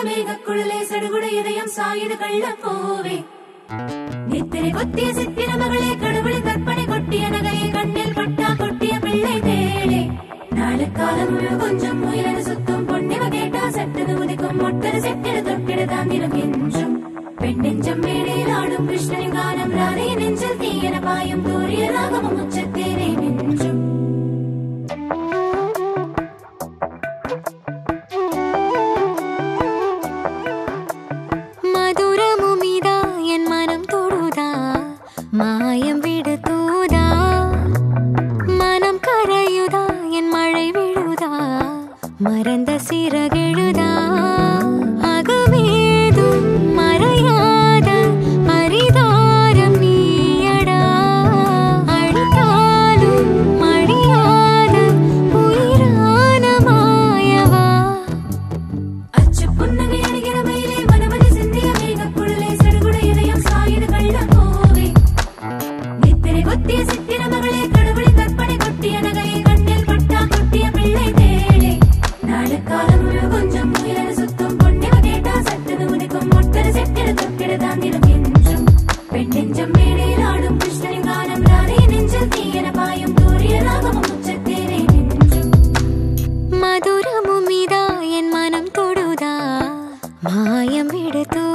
മേഘക്കുഴലെ സടുകുട இதயம் സായുധ കള്ളപ്പൂവേ നിത്തിരി കൊത്തിയ സിത്തിര മകളെ കടവുളി തർപ്പണി കൊട്ടിയ നഗയെ കണ്ണിൽ പട്ടാ കൊട്ടിയ പിള്ളை തേളെ നാളുകാലം கொஞ்சம் മുയലന സുത്തും പൊന്നിവ കേട്ടാ സട്ടത് ഉദിക്കും മൊട്ടര സെട്ടിട തൊട്ടിട താന്തിലും എഞ്ചും പെണ്ണെഞ്ചം മേടയിലാടും കൃഷ്ണൻ ഗാനം രാധേ നെഞ്ചിൽ തീയന പായും തൂറിയ രാഗമും ഉച്ചത്തേനെ നെഞ്ചും மாயம் விடுதூதா மனம் கரையுதா என் மழை விழுதா மறந்த சிறகெழுதா அகமேதும் மறையாத அரிதாரம் நீயடா அழித்தாலும் மடியாத உயிரான மாயவா அச்சு புன்னகை அணிகிற மயிலே மனமதி சிந்திய மேகக்குழலே சடுகுட இதயம் சாயுத கள்ளப்பூவே கொத்திய சித்திர மகளே கடவுளி கற்பனை கொட்டிய நகையை கண்ணில் பட்டா கொட்டிய பிள்ளை தேளே நாளுக்காலம் கொஞ்சம் முயலன சுத்தும் பொன்னிவ கேட்டா சட்டது உதிக்கும் மொட்டர செட்டிட தொட்டிட தாந்திரம் என்றும் பெண்ணெஞ்சம் மேடையில் ஆடும் கிருஷ்ணனின் கானம் ராதே நெஞ்சில் தீயன பாயும் தூரிய ராகமும் உச்சத்தேனே நெஞ்சும் மதுரமும் இதா என் மனம் தொடுதா மாயம் விடுதூ